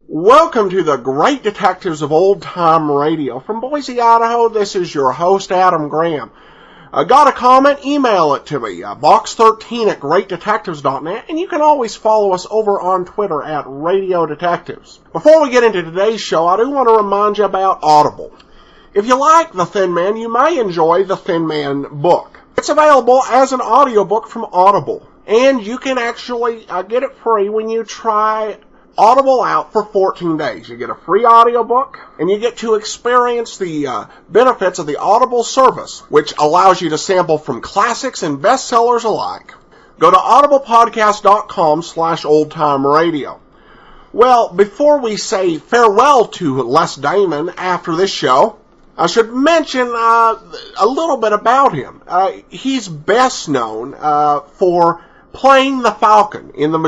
Welcome to the Great Detectives of Old Time Radio. From Boise, Idaho, this is your host, Adam Graham. Got a comment? Email it to me, box13@greatdetectives.net, and you can always follow us over on Twitter at Radio Detectives. Before we get into today's show, I do want to remind you about Audible. If you like The Thin Man, you may enjoy The Thin Man book. It's available as an audiobook from Audible, and you can actually get it free when you try Audible out for 14 days. You get a free audiobook, and you get to experience the benefits of the Audible service, which allows you to sample from classics and bestsellers alike. Go to audiblepodcast.com/oldtimeradio. Well, before we say farewell to Les Damon after this show, I should mention a little bit about him. He's best known for playing the Falcon in the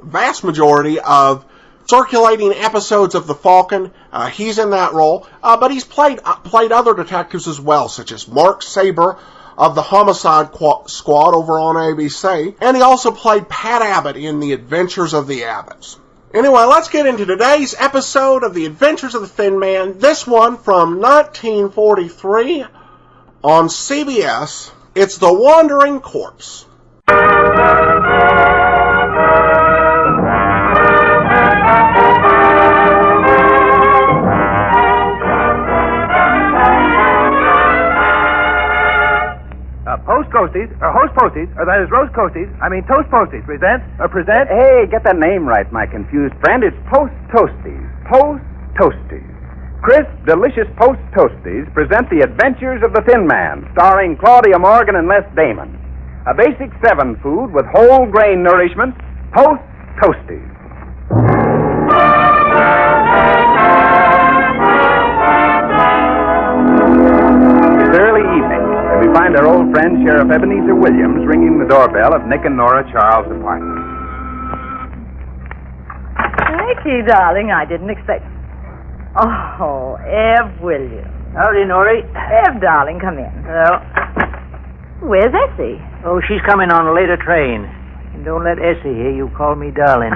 vast majority of circulating episodes of The Falcon. He's in that role, but he's played other detectives as well, such as Mark Saber of the Homicide Squad over on ABC, and he also played Pat Abbott in The Adventures of the Abbotts. Anyway, let's get into today's episode of The Adventures of the Thin Man, this one from 1943 on CBS. It's The Wandering Corpse. Toast Posties present. Hey, get that name right, my confused friend. It's Post Toasties. Post Toasties. Crisp, delicious Post Toasties present The Adventures of the Thin Man, starring Claudia Morgan and Les Damon. A basic 7 food with whole grain nourishment. Post Toasties. It's early evening, and we find our old friend Sheriff Ebenezer Williams ringing the doorbell of Nick and Nora Charles' apartment. Nicky, darling, I didn't expect... Oh, Eb Williams. Howdy, Nori. Eb, darling, come in. Well, Where's Essie? oh, she's coming on a later train. And don't let Essie hear you call me darling.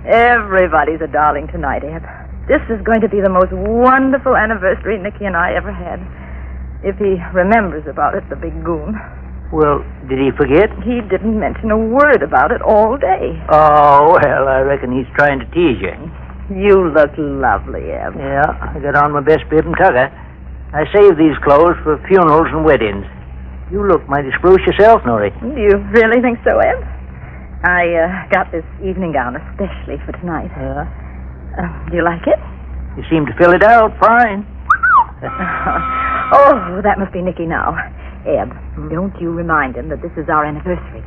Everybody's a darling tonight, Eb. This is going to be the most wonderful anniversary Nicky and I ever had. If he remembers about it, the big goon. Well, did he forget? He didn't mention a word about it all day. Oh, well, I reckon he's trying to tease you. You look lovely, Eb. Yeah, I got on my best bib and tucker. I saved these clothes for funerals and weddings. You look mighty spruce yourself, Nori. Do you really think so, Eb? I got this evening gown especially for tonight. Yeah? Do you like it? You seem to fill it out fine. Oh, that must be Nicky now. Eb, don't you remind him that this is our anniversary.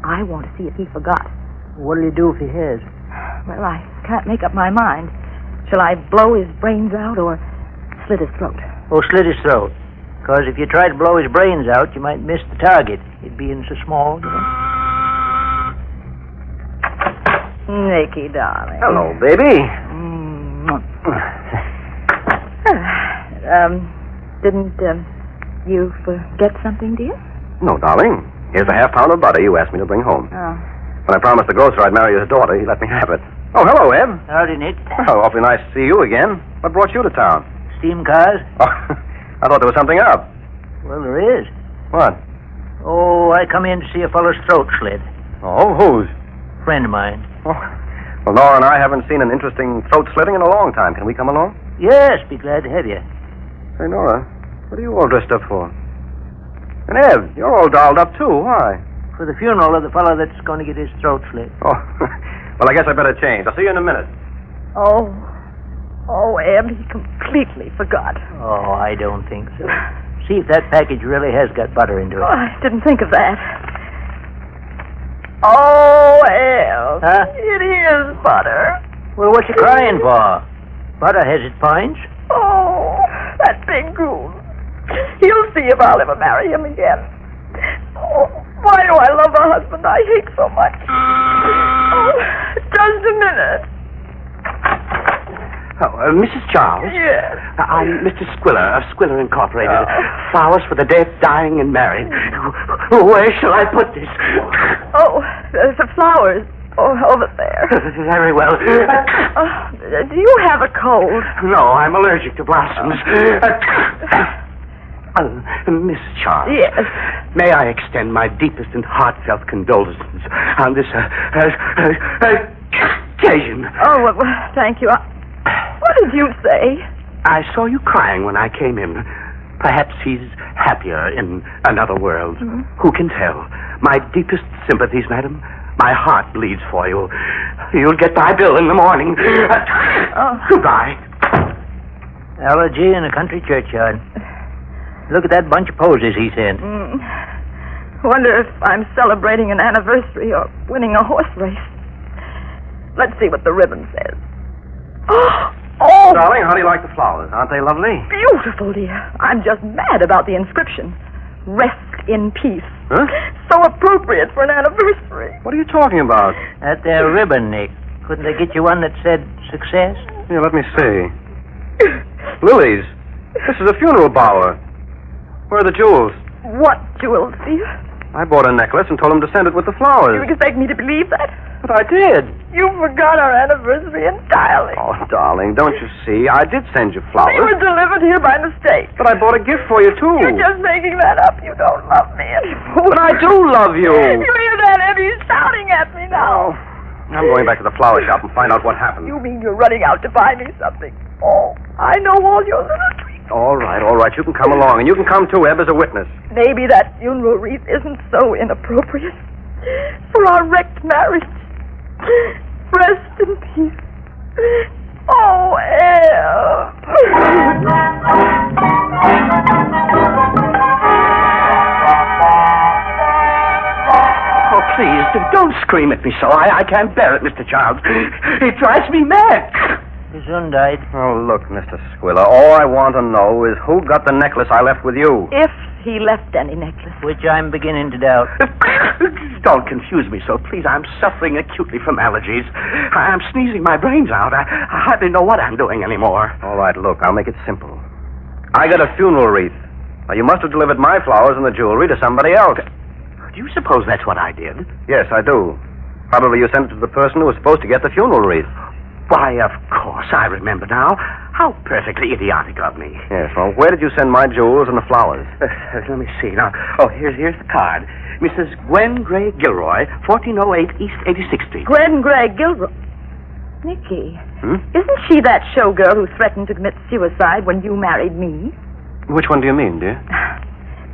I want to see if he forgot. What'll you do if he has? Well, I can't make up my mind. Shall I blow his brains out or slit his throat? Oh, slit his throat. Because if you try to blow his brains out, you might miss the target. It being so small, you know. Nicky, darling. Hello, baby. Didn't you forget something, dear? No, darling. Here's a half-pound of butter you asked me to bring home. Oh. When I promised the grocer I'd marry his daughter, he let me have it. Oh, hello, Eb. Howdy, Nick. Oh, awfully nice to see you again. What brought you to town? Steam cars? Oh, I thought there was something up. Well, there is. What? Oh, I come in to see a fellow's throat slit. Oh, whose? Friend of mine. Oh. Well, Nora and I haven't seen an interesting throat slitting in a long time. Can we come along? Yes, be glad to have you. Say, Nora, what are you all dressed up for? And Eb, you're all dolled up, too. Why? For the funeral of the fellow that's going to get his throat slit. Oh, well, I guess I better change. I'll see you in a minute. Oh, Eb, he completely forgot. Oh, I don't think so. See if that package really has got butter into it. Oh, I didn't think of that. Oh, Eb. Huh? It is butter. Well, what you crying for? but I has its points. Oh, that big goon. He'll see if I'll ever marry him again. Oh, why do I love a husband I hate so much? Oh, just a minute. Oh, Mrs. Charles? Yes. I'm Mr. Squiller of Squiller Incorporated. Flowers for the dead, dying, and married. Where shall I put this? Oh, the flowers. Oh, over there. Very well. Do you have a cold? No, I'm allergic to blossoms. Miss Charles. Yes. May I extend my deepest and heartfelt condolences on this occasion? Oh, well, thank you. What did you say? I saw you crying when I came in. Perhaps he's happier in another world. Mm-hmm. Who can tell? My deepest sympathies, madam. My heart bleeds for you. You'll get my bill in the morning. Goodbye. Allergy in a country churchyard. Look at that bunch of posies he sent. Wonder if I'm celebrating an anniversary or winning a horse race. Let's see what the ribbon says. Oh! Darling, how do you like the flowers? Aren't they lovely? Beautiful, dear. I'm just mad about the inscription. Rest in peace. Huh? So appropriate for an anniversary. What are you talking about? That there ribbon, Nick. Couldn't they get you one that said success? Here, let me see. Lilies. This is a funeral bower. Where are the jewels? What jewels, dear? I bought a necklace and told him to send it with the flowers. You expect me to believe that? But I did. You forgot our anniversary entirely. Oh, darling, don't you see? I did send you flowers. They were delivered here by mistake. But I bought a gift for you, too. You're just making that up. You don't love me anymore. But I do love you. You hear that, Eddie? He's shouting at me now. I'm going back to the flower shop and find out what happened. You mean you're running out to buy me something? Oh, I know all your little tricks. All right. You can come along. And you can come, too, Eb, as a witness. Maybe that funeral wreath isn't so inappropriate for our wrecked marriage. Rest in peace. Oh, Eb. Oh, please, don't scream at me so. I can't bear it, Mr. Childs. It drives me mad. Gesundheit. Oh, look, Mr. Squiller, all I want to know is who got the necklace I left with you. If he left any necklace. Which I'm beginning to doubt. Don't confuse me so, please. I'm suffering acutely from allergies. I'm sneezing my brains out. I hardly know what I'm doing anymore. All right, look, I'll make it simple. I got a funeral wreath. Now, you must have delivered my flowers and the jewelry to somebody else. Do you suppose that's what I did? Yes, I do. Probably you sent it to the person who was supposed to get the funeral wreath. Why, of course, I remember now. How perfectly idiotic of me. Yes, well, where did you send my jewels and the flowers? Let me see now. Oh, here's the card. Mrs. Gwen Gray Gilroy, 1408 East 86th Street. Gwen Gray Gilroy. Nicky, isn't she that showgirl who threatened to commit suicide when you married me? Which one do you mean, dear?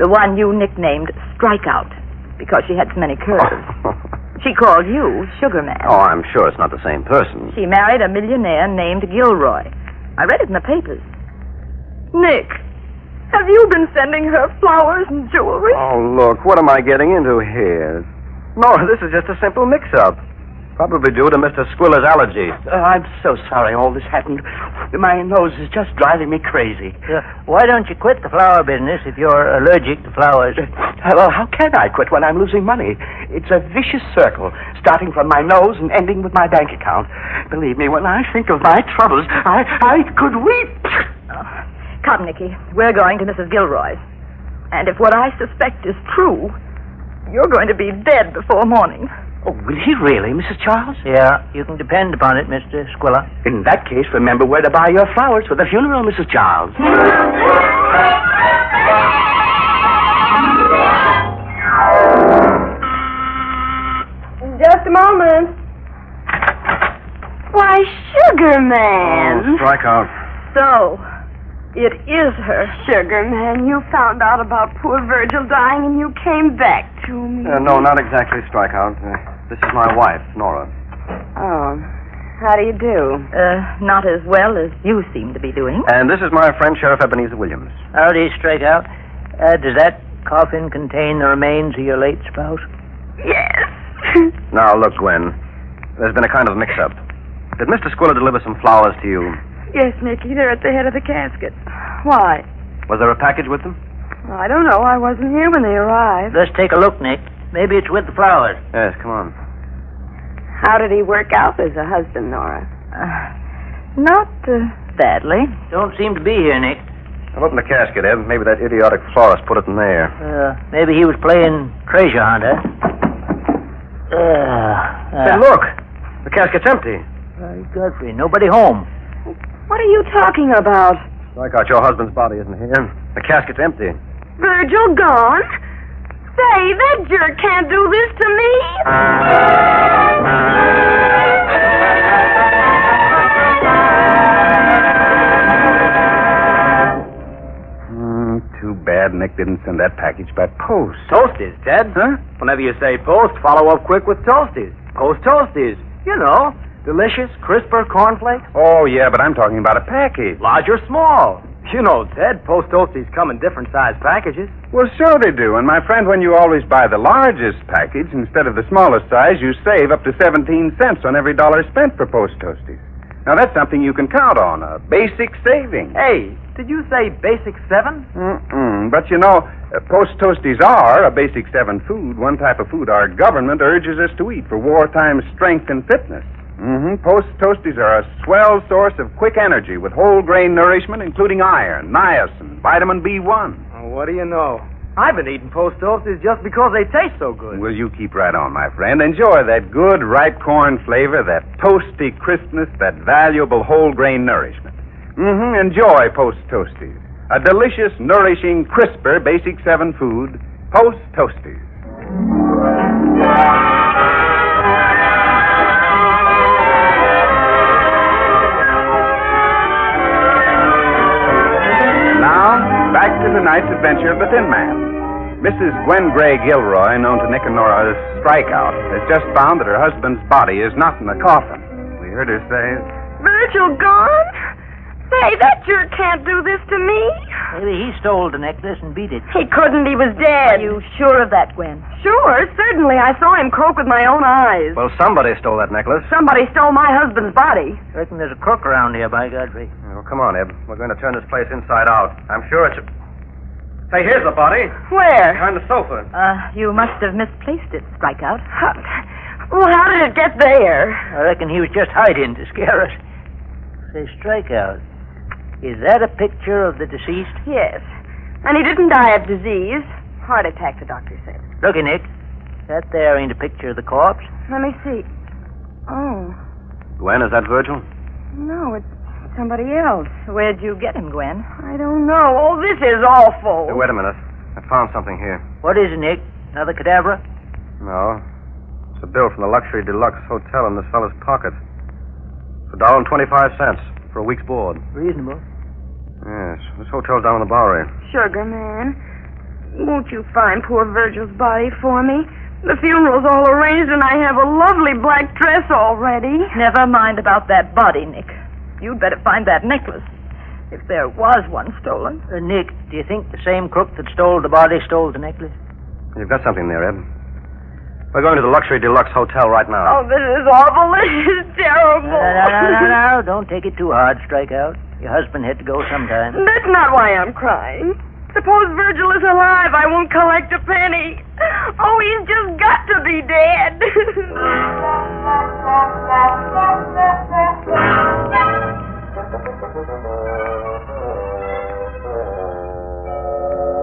The one you nicknamed Strikeout, because she had so many curves. She called you Sugar Man. Oh, I'm sure it's not the same person. She married a millionaire named Gilroy. I read it in the papers. Nick, have you been sending her flowers and jewelry? Oh, look, what am I getting into here? Nora, this is just a simple mix-up. Probably due to Mr. Squiller's allergy. I'm so sorry all this happened. My nose is just driving me crazy. Why don't you quit the flower business if you're allergic to flowers? Well, how can I quit when I'm losing money? It's a vicious circle, starting from my nose and ending with my bank account. Believe me, when I think of my troubles, I could weep. Come, Nicky. We're going to Mrs. Gilroy's. And if what I suspect is true, you're going to be dead before morning. Oh, will he really, Mrs. Charles? Yeah, you can depend upon it, Mr. Squiller. In that case, remember where to buy your flowers for the funeral, Mrs. Charles. Just a moment. Why, Sugar Man. Oh, strike out. So, it is her. Sugar Man, you found out about poor Virgil dying and you came back to me. No, not exactly strike out. This is my wife, Nora. Oh, how do you do? Not as well as you seem to be doing. And this is my friend, Sheriff Ebenezer Williams. Howdy, Strikeout. Does that coffin contain the remains of your late spouse? Yes. Now, look, Gwen. There's been a kind of mix-up. Did Mr. Squiller deliver some flowers to you Yes, Nicky, they're at the head of the casket. Why? Was there a package with them? I don't know. I wasn't here when they arrived. Let's take a look, Nick. Maybe it's with the flowers. Yes, come on. How did he work out as a husband, Nora? Not badly. Don't seem to be here, Nick. I'll open the casket, Eb. Maybe that idiotic florist put it in there. Maybe he was playing treasure hunter. Hey, look! The casket's empty. Godfrey, nobody home. What are you talking about? Strike out, your husband's body isn't here. The casket's empty. Virgil gone? Say, that jerk can't do this to me. Too bad Nick didn't send that package by post. Toasties, Ted. Huh? Whenever you say post, follow up quick with Toasties. Post Toasties. You know, delicious, crisper cornflakes. Oh, yeah, but I'm talking about a package. Large or small. You know, Ted, Post Toasties come in different size packages. Well, sure they do. And my friend, when you always buy the largest package instead of the smallest size, you save up to 17 cents on every dollar spent for Post Toasties. Now, that's something you can count on, a basic saving. Hey, did you say Basic 7? But you know, Post Toasties are a Basic 7 food, one type of food our government urges us to eat for wartime strength and fitness. Post Toasties are a swell source of quick energy with whole grain nourishment, including iron, niacin, vitamin B1. Oh, what do you know? I've been eating Post Toasties just because they taste so good. Well, you keep right on, my friend. Enjoy that good ripe corn flavor, that toasty crispness, that valuable whole grain nourishment. Enjoy Post Toasties. A delicious, nourishing, crisper Basic 7 food, Post Toasties. Back to tonight's adventure of the Thin Man. Mrs. Gwen Gray Gilroy, known to Nick and Nora as Strikeout, has just found that her husband's body is not in the coffin. We heard her say, Virgil gone? Say, that jerk can't do this to me. Maybe he stole the necklace and beat it. He couldn't. He was dead. Are you sure of that, Gwen? Sure, certainly. I saw him croak with my own eyes. Well, somebody stole that necklace. Somebody stole my husband's body. I reckon there's a crook around here, by Godfrey. Well, come on, Eb. We're going to turn this place inside out. I'm sure it's... Say, here's the body. Where? Behind the sofa. You must have misplaced it, Strikeout. Well, how did it get there? I reckon he was just hiding to scare us. Say, Strikeout, is that a picture of the deceased? Yes. And he didn't die of disease. Heart attack, the doctor said. Looky, Nick. That there ain't a picture of the corpse. Let me see. Oh. Gwen, is that Virgil? No, it's somebody else. Where'd you get him, Gwen? I don't know. Oh, this is awful. Hey, wait a minute. I found something here. What is it, Nick? Another cadavra? No. It's a bill from the Luxury Deluxe Hotel in this fellow's pocket. It's $1.25 for a week's board. Reasonable. Yes. This hotel's down on the Bowery. Sugar man, won't you find poor Virgil's body for me? The funeral's all arranged, and I have a lovely black dress already. Never mind about that body, Nick. You'd better find that necklace, if there was one stolen. Nick, do you think the same crook that stole the body stole the necklace? You've got something there, Ed. We're going to the Luxury Deluxe Hotel right now. Oh, this is awful. This is terrible. No. Don't take it too hard, Strikeout. Your husband had to go sometime. That's not why I'm crying. Suppose Virgil is alive. I won't collect a penny. Oh, he's just got to be dead.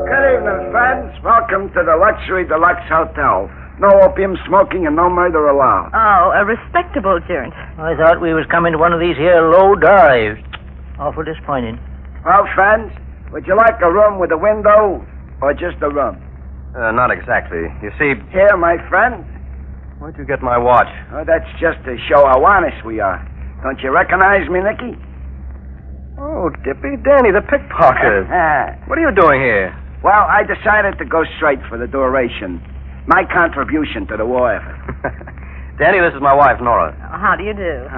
Good evening, friends. Welcome to the Luxury Deluxe Hotel. No opium smoking and no murder allowed. Oh, a respectable joint. I thought we was coming to one of these here low dives. Awful disappointing. Well, friends, would you like a room with a window or just a room? Not exactly. You see... Here, my friend. Where'd you get my watch? Oh, that's just to show how honest we are. Don't you recognize me, Nicky? Oh, Dippy Danny, the pickpocket. What are you doing here? Well, I decided to go straight for the duration. My contribution to the war effort. Danny, this is my wife, Nora. How do you do?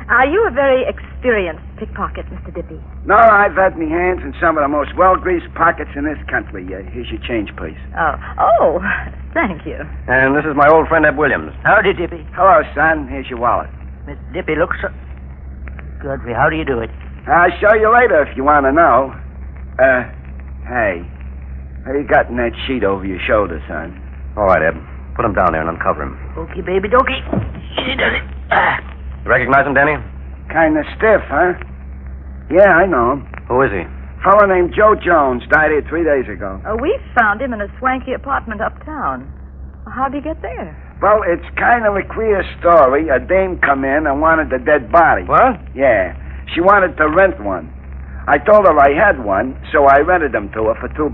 Are you a very experienced pickpocket, Mr. Dippy? No, I've had me hands in some of the most well-greased pockets in this country. Here's your change, please. Oh, thank you. And this is my old friend, Eb Williams. Howdy, Dippy. Hello, son. Here's your wallet. Mr. Dippy looks so... Godfrey, how do you do it? I'll show you later if you want to know. Hey. What you got in that sheet over your shoulder, son? All right, Ed. Put him down there and uncover him. Okay, baby, dokey. He does it. You recognize him, Danny? Kind of stiff, huh? Yeah, I know him. Who is he? Fellow named Joe Jones. Died here 3 days ago. We found him in a swanky apartment uptown. How'd he get there? Well, it's kind of a queer story. A dame come in and wanted a dead body. What? Yeah. She wanted to rent one. I told her I had one, so I rented them to her for $2.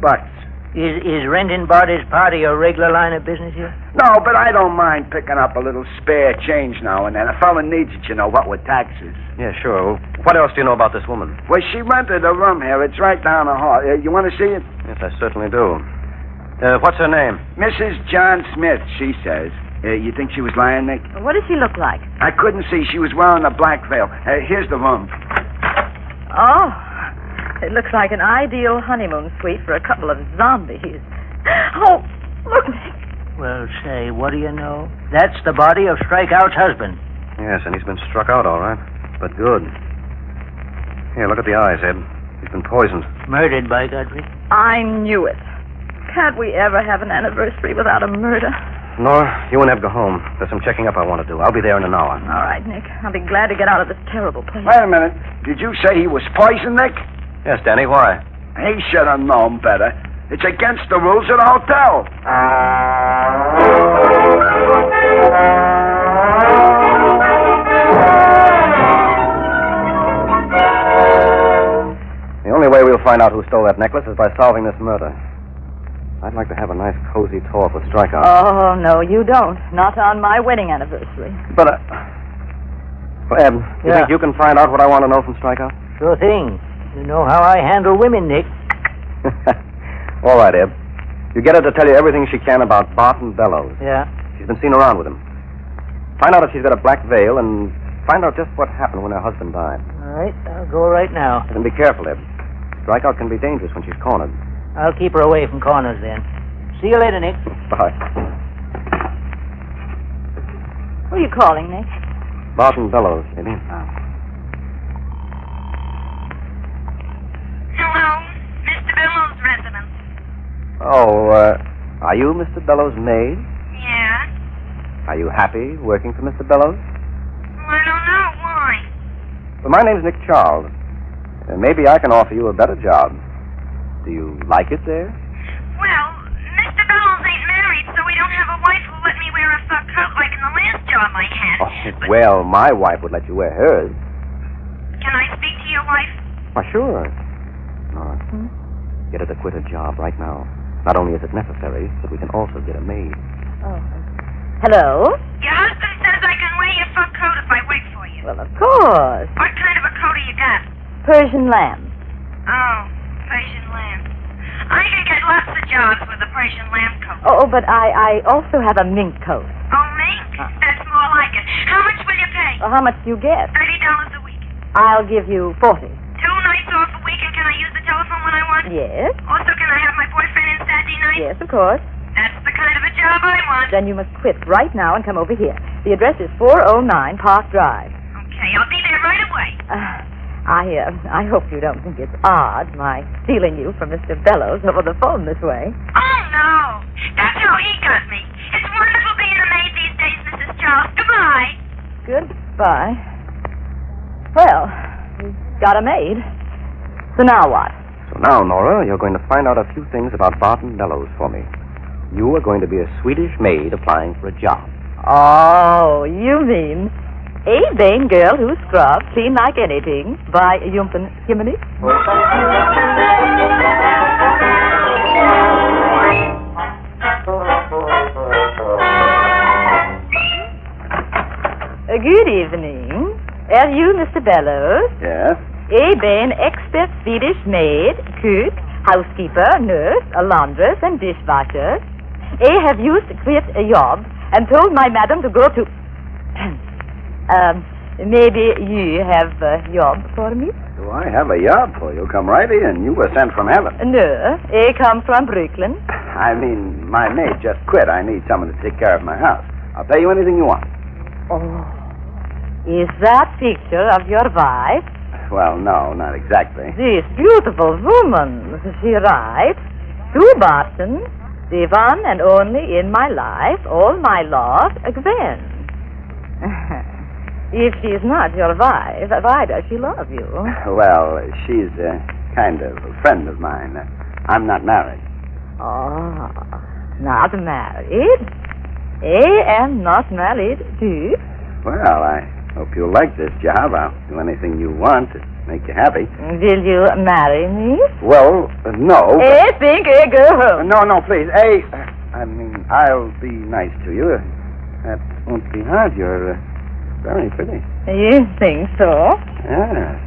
Is renting bodies part of your regular line of business here? No, but I don't mind picking up a little spare change now and then. A fella needs it, you know, what with taxes. Yeah, sure. What else do you know about this woman? Well, she rented a room here. It's right down the hall. You want to see it? Yes, I certainly do. What's her name? Mrs. John Smith, she says. You think she was lying, Nick? What does she look like? I couldn't see. She was wearing a black veil. Here's the room. Oh, it looks like an ideal honeymoon suite for a couple of zombies. Oh, look, Nick. Well, say, what do you know? That's the body of Strikeout's husband. Yes, and he's been struck out, all right. But good. Here, look at the eyes, Ed. He's been poisoned. Murdered, by Godfrey. I knew it. Can't we ever have an anniversary without a murder? Nora, you and Eb go home. There's some checking up I want to do. I'll be there in an hour. All right, Nick. I'll be glad to get out of this terrible place. Wait a minute. Did you say he was poisoned, Nick? Yes, Danny, why? He should have known better. It's against the rules of the hotel. The only way we'll find out who stole that necklace is by solving this murder. I'd like to have a nice, cozy talk with Strikeout. Oh, no, you don't. Not on my wedding anniversary. But, well, Eb, you think you can find out what I want to know from Strikeout? Sure thing. You know how I handle women, Nick. All right, Eb. You get her to tell you everything she can about Barton Bellows. Yeah? She's been seen around with him. Find out if she's got a black veil, and find out just what happened when her husband died. All right, I'll go right now. And be careful, Eb. Strikeout can be dangerous when she's cornered. I'll keep her away from corners, then. See you later, Nick. Bye. Who are you calling, Nick? Barton Bellows, maybe. Hello, Mr. Bellows' residence. Oh, are you Mr. Bellows' maid? Yeah? Are you happy working for Mr. Bellows? Well, I don't know. Why? Well, my name's Nick Charles. Maybe I can offer you a better job. Do you like it there? Well, Mr. Bellows ain't married, so we don't have a wife who'll let me wear a fur coat like in the last job I had. Oh, well, my wife would let you wear hers. Can I speak to your wife? Why, sure. Nora, get her to quit her job right now. Not only is it necessary, but we can also get a maid. Oh. Hello? Your husband says I can wear your fur coat if I wait for you. Well, of course. What kind of a coat have you got? Persian lamb. Oh, Persian lamb. I can get lots of jobs with a Persian lamb coat. Oh, but I also have a mink coat. Oh, mink? That's more like it. How much will you pay? Well, how much do you get? $30 a week. I'll give you 40. 2 nights off a week, and can I use the telephone when I want? Yes. Also, can I have my boyfriend in Saturday night? Yes, of course. That's the kind of a job I want. Then you must quit right now and come over here. The address is 409 Park Drive. Okay, I'll be there right away. I hope you don't think it's odd, my stealing you from Mr. Bellows over the phone this way. Oh, no. That's how he got me. It's wonderful being a maid these days, Mrs. Charles. Goodbye. Goodbye. Well, we've got a maid. So now what? So now, Nora, you're going to find out a few things about Barton Bellows for me. You are going to be a Swedish maid applying for a job. Oh, you mean a vain girl who scrubs clean like anything by Jumpen Jiminy? Good evening. Are you Mr. Bellows? Yes. A vain expert Swedish maid, cook, housekeeper, nurse, a laundress, and dishwasher. Have used quit a job and told my madam to go to... maybe you have a job for me? Do I have a job for you? Come right in. You were sent from heaven. No, I come from Brooklyn. I mean, my maid just quit. I need someone to take care of my house. I'll pay you anything you want. Oh, is that picture of your wife? Well, no, not exactly. This beautiful woman, she writes, to Barton, the one and only in my life, all my love, Gwen. If she's not your wife, why does she love you? Well, she's kind of a friend of mine. I'm not married. Oh, not married? I am not married, too. Well, I hope you'll like this job. I'll do anything you want to make you happy. Will you marry me? Well, no. I think I go home. No, please. I'll be nice to you. That won't be hard. You're very pretty. You think so? Yeah.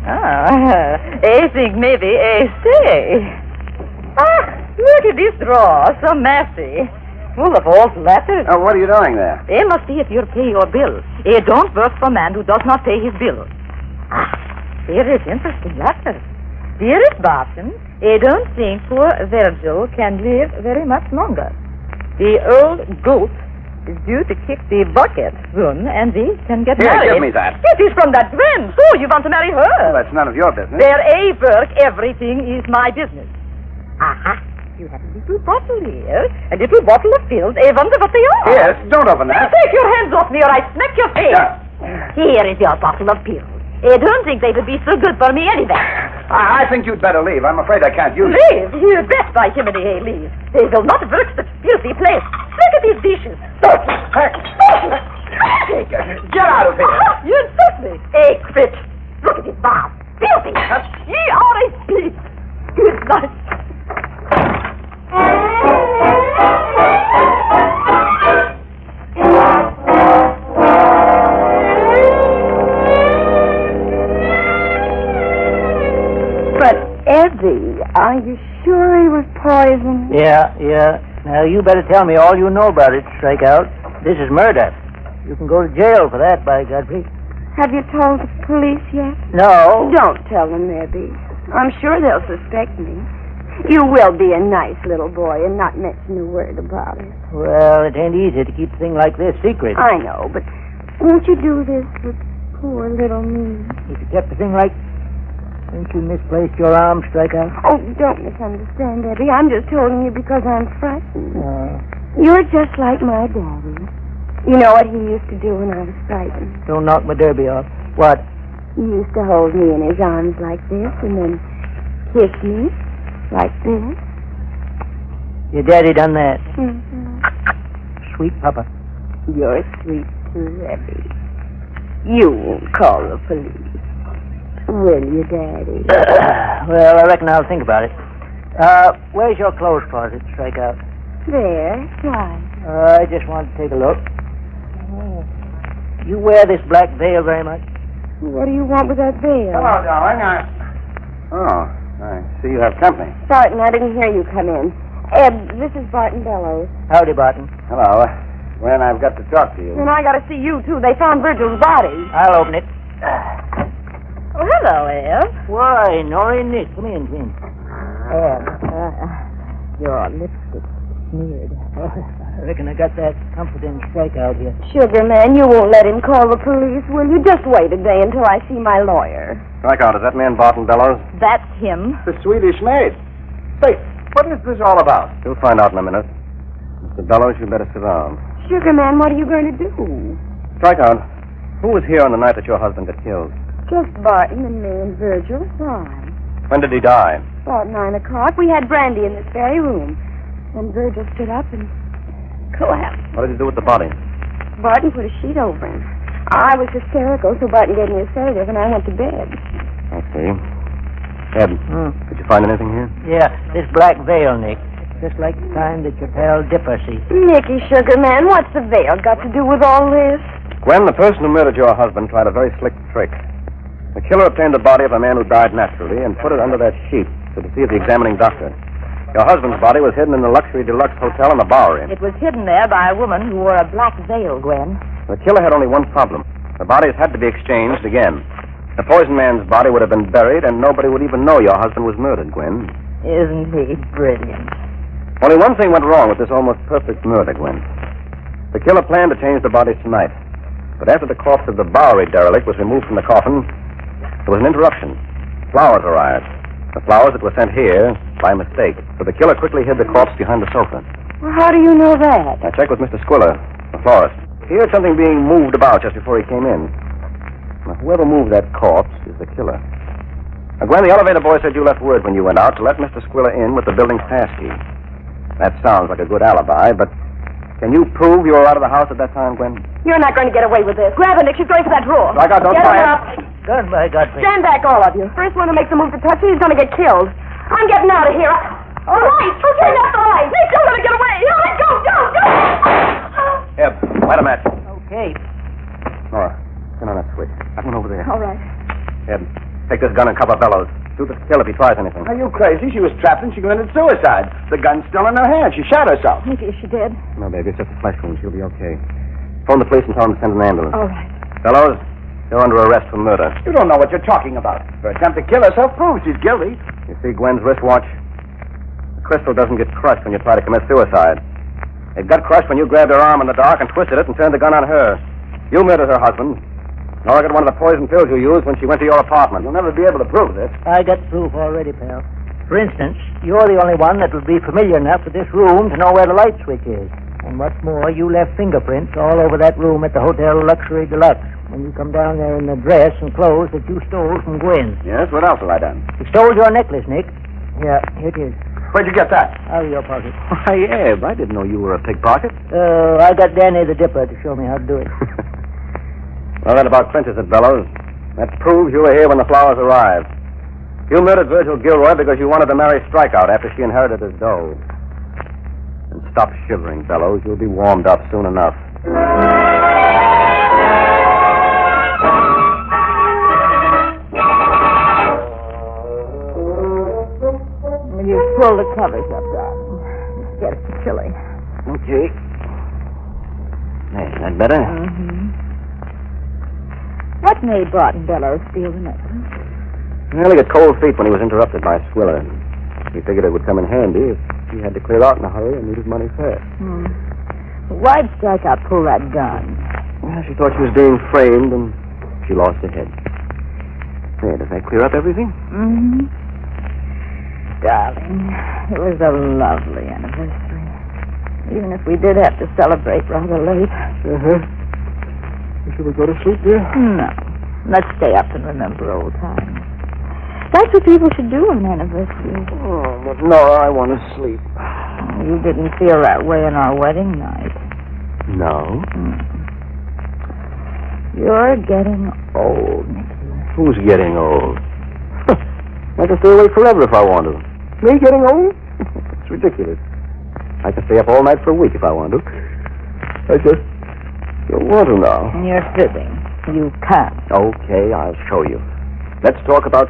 I think maybe I stay. Look at this drawer, so messy. Full of old letters. What are you doing there? I must see if you pay your bill. I don't work for a man who does not pay his bill. Here is interesting letters. Dearest Barton, I don't think poor Virgil can live very much longer. The old goat is due to kick the bucket soon, and we can get married. Give me that. It is from that Gwen. So you want to marry her? Well, that's none of your business. Where I work, everything is my business. You have a little bottle here, a little bottle of pills. I wonder what they are. Yes, don't open that. Take your hands off me or I smack your face. Here is your bottle of pills. I don't think they would be so good for me anyway. I think you'd better leave. I'm afraid I can't use it. Leave? You bet by Jiminy I leave. They will not work such filthy place. Look at these dishes. Get out of here. You insult me. Hey, quit. Look at this bath. Filthy. Ye are a beast. Good night. But, Eddie, are you sure he was poisoned? Yeah. Now, you better tell me all you know about it, Strikeout. This is murder. You can go to jail for that, by Godfrey. Have you told the police yet? No. Don't tell them, Eddie. I'm sure they'll suspect me. You will be a nice little boy and not mention a word about it. Well, it ain't easy to keep a thing like this secret. I know, but won't you do this for poor little me? If you kept the thing like... Ain't you misplaced your arm, Strikeout? Oh, don't misunderstand, Eddie. I'm just telling you because I'm frightened. You're just like my daddy. You know what he used to do when I was frightened? Don't knock my derby off. What? He used to hold me in his arms like this and then kiss me like this. Your daddy done that? Mm-hmm. Sweet papa. You're sweet too, Eddie. You won't call the police, will you, Daddy? Well, I reckon I'll think about it. Where's your clothes closet, Strikeout? There. Why? I just want to take a look. You wear this black veil very much? What do you want with that veil? Hello, darling. I see you have company. Barton, I didn't hear you come in. Ed, this is Barton Bellows. Howdy, Barton. Hello. Gwen, I've got to talk to you. And I got to see you, too. They found Virgil's body. I'll open it. Oh, hello, Ed. Why, Nora and Nick. Come in, Jim. Your lipstick smeared. I reckon I got that comforting Strikeout here. Sugar man, you won't let him call the police, will you? Just wait a day until I see my lawyer. Strikeout, is that man Barton Bellows? That's him. The Swedish maid. Say, what is this all about? You'll find out in a minute. Mr. Bellows, you better sit down. Sugar man, what are you going to do? Strikeout, who was here on the night that your husband got killed? Just Barton and me and Virgil. Why? When did he die? About 9 o'clock. We had brandy in this very room. And Virgil stood up and collapsed. What did he do with the body? Barton put a sheet over him. I was hysterical, so Barton gave me a sedative, and I went to bed. I see. Ed, did you find anything here? Yeah, this black veil, Nick. Just like the kind that your pal Dipper sees. Nicky, sugar man, what's the veil got to do with all this? Gwen, the person who murdered your husband tried a very slick trick. The killer obtained the body of a man who died naturally and put it under that sheet to deceive the examining doctor. Your husband's body was hidden in the luxury deluxe hotel in the Bowery. It was hidden there by a woman who wore a black veil, Gwen. The killer had only one problem. The bodies had to be exchanged again. The poisoned man's body would have been buried, and nobody would even know your husband was murdered, Gwen. Isn't he brilliant? Only one thing went wrong with this almost perfect murder, Gwen. The killer planned to change the bodies tonight. But after the corpse of the Bowery derelict was removed from the coffin, There was an interruption. Flowers arrived. The flowers that were sent here by mistake. So the killer quickly hid the corpse behind the sofa. Well, how do you know that? I checked with Mr. Squiller, the florist. He heard something being moved about just before he came in. Now, whoever moved that corpse is the killer. Now, Gwen, the elevator boy said you left word when you went out to let Mr. Squiller in with the building's passkey. That sounds like a good alibi, but can you prove you were out of the house at that time, Gwen? You're not going to get away with this. Grab her, Nick. She's going for that drawer. Strike out, don't Get try her it. up. Done by Godfrey. Stand back, all of you. First one who makes a move to touch her, he's going to get killed. I'm getting out of here. All right. Who's turning off the light? Nick, you're going to get away. All right, go. Here, light a match. Okay. Nora, turn on that switch. That one over there. All right. Ed, take this gun and cover Bellows. Shoot the kill if he tries anything. Are you crazy? She was trapped and she committed suicide. The gun's still in her hand. She shot herself. Nicky, is she dead? No, baby, it's just a flesh wound. She'll be okay. Phone the police and tell them to send an ambulance. All right. Bellows, you're under arrest for murder. You don't know what you're talking about. Her attempt to kill herself proves she's guilty. You see Gwen's wristwatch? The crystal doesn't get crushed when you try to commit suicide. It got crushed when you grabbed her arm in the dark and twisted it and turned the gun on her. You murdered her husband. Nora got one of the poison pills you used when she went to your apartment. You'll never be able to prove this. I got proof already, pal. For instance, you're the only one that would be familiar enough with this room to know where the light switch is. And what's more, you left fingerprints all over that room at the Hotel Luxury Deluxe when you come down there in the dress and clothes that you stole from Gwen. Yes, what else have I done? You stole your necklace, Nick. Here it is. Where'd you get that? Out of your pocket. Why, Eb, I didn't know you were a pickpocket. I got Danny the Dipper to show me how to do it. Well, that about clinches it, Bellows. That proves you were here when the flowers arrived. You murdered Virgil Gilroy because you wanted to marry Strikeout after she inherited his dough. And stop shivering, Bellows. You'll be warmed up soon enough. Will you pull the covers up, darling? It's getting chilly. Okay. Hey, is that better? Mm-hmm. What made Barton Bellows steal the necklace? Well, he got cold feet when he was interrupted by Swiller. He figured it would come in handy if he had to clear out in a hurry and needed money fast. Why'd Strikeout pull that gun? Well, she thought she was being framed and she lost her head. Hey, does that clear up everything? Mm-hmm. Darling, it was a lovely anniversary. Even if we did have to celebrate rather late. Uh-huh. Should we go to sleep, dear? No. Let's stay up and remember old times. That's what people should do on anniversaries. Oh, but Nora, I want to sleep. You didn't feel that way on our wedding night. No? You're getting old, Nicky. Who's getting old? I can stay awake forever if I want to. Me getting old? It's ridiculous. I can stay up all night for a week if I want to. I just don't want to now. You're fibbing. You can't. Okay, I'll show you. Let's talk about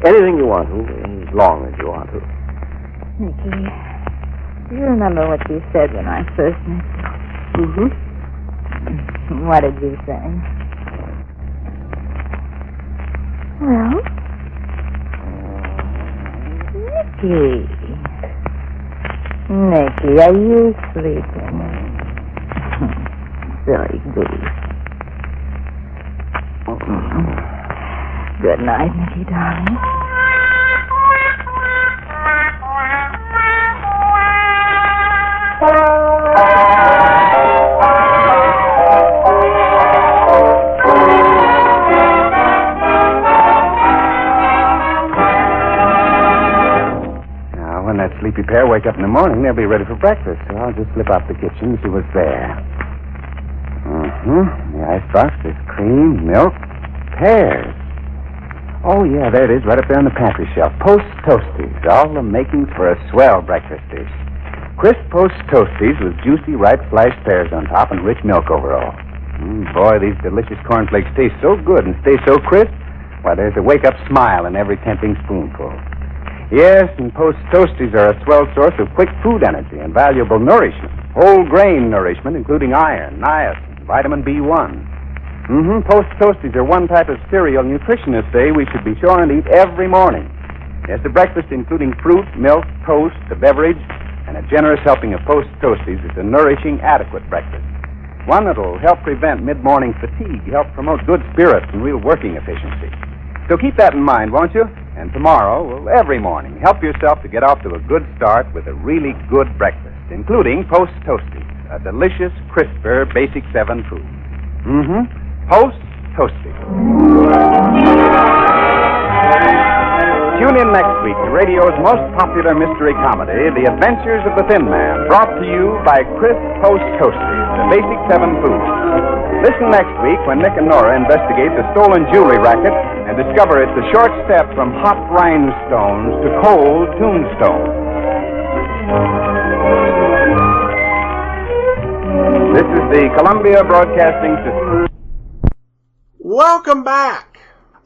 anything you want to, as long as you want to. Nicky, do you remember what you said when I first met you? Mm-hmm. What did you say? Well, Nicky, are you sleeping? Silly goose. Good night, Nicky, darling. Now, when that sleepy pair wake up in the morning, they'll be ready for breakfast. So I'll just slip out the kitchen and see what's there. The icebox, there's cream, milk, pears. Oh, yeah, there it is, right up there on the pantry shelf. Post Toasties, all the makings for a swell breakfast dish. Crisp Post Toasties with juicy, ripe sliced pears on top and rich milk over all. Boy, these delicious cornflakes taste so good and stay so crisp. Why, there's a wake-up smile in every tempting spoonful. Yes, and Post Toasties are a swell source of quick food energy and valuable nourishment. Whole grain nourishment, including iron, niacin, vitamin B1. Post Toasties are one type of cereal nutritionists say we should be sure and eat every morning. Yes, a breakfast including fruit, milk, toast, a beverage, and a generous helping of Post Toasties is a nourishing, adequate breakfast. One that'll help prevent mid-morning fatigue, help promote good spirits and real working efficiency. So keep that in mind, won't you? And tomorrow, well, every morning, help yourself to get off to a good start with a really good breakfast, including Post Toasties, a delicious, crisper, Basic 7 food. Post Toasties. Tune in next week to radio's most popular mystery comedy, The Adventures of the Thin Man, brought to you by Crisp Post Toasties, a Basic 7 food. Listen next week when Nick and Nora investigate the stolen jewelry racket and discover it's a short step from hot rhinestones to cold tombstones. This is the Columbia Broadcasting System. Welcome back.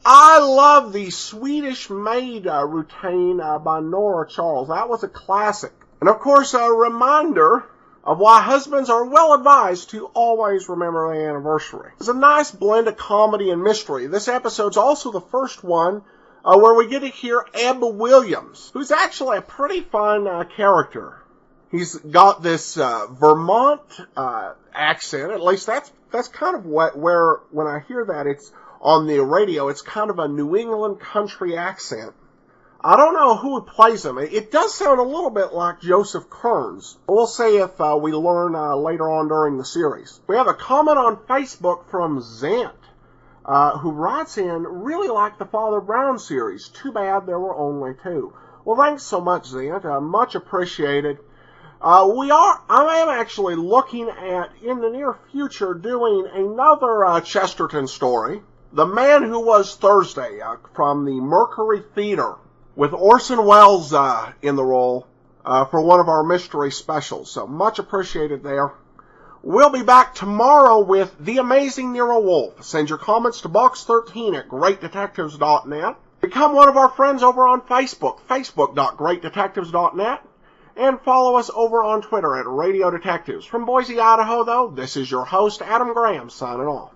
I love the Swedish Maid routine by Nora Charles. That was a classic. And of course, a reminder of why husbands are well advised to always remember the anniversary. It's a nice blend of comedy and mystery. This episode's also the first one where we get to hear Eb Williams, who's actually a pretty fun character. He's got this Vermont accent. At least that's kind of where when I hear that, it's on the radio, it's kind of a New England country accent. I don't know who plays him. It does sound a little bit like Joseph Kearns. We'll see if we learn later on during the series. We have a comment on Facebook from Zant, who writes in, really like the Father Brown series. Too bad there were only 2. Well, thanks so much, Zant. Much appreciated. I am actually looking at, in the near future, doing another Chesterton story. The Man Who Was Thursday, from the Mercury Theater, with Orson Welles in the role for one of our mystery specials. So much appreciated there. We'll be back tomorrow with The Amazing Nero Wolfe. Send your comments to box13 at greatdetectives.net. Become one of our friends over on Facebook, facebook.greatdetectives.net. And follow us over on Twitter at Radio Detectives. From Boise, Idaho, though, this is your host, Adam Graham, signing off.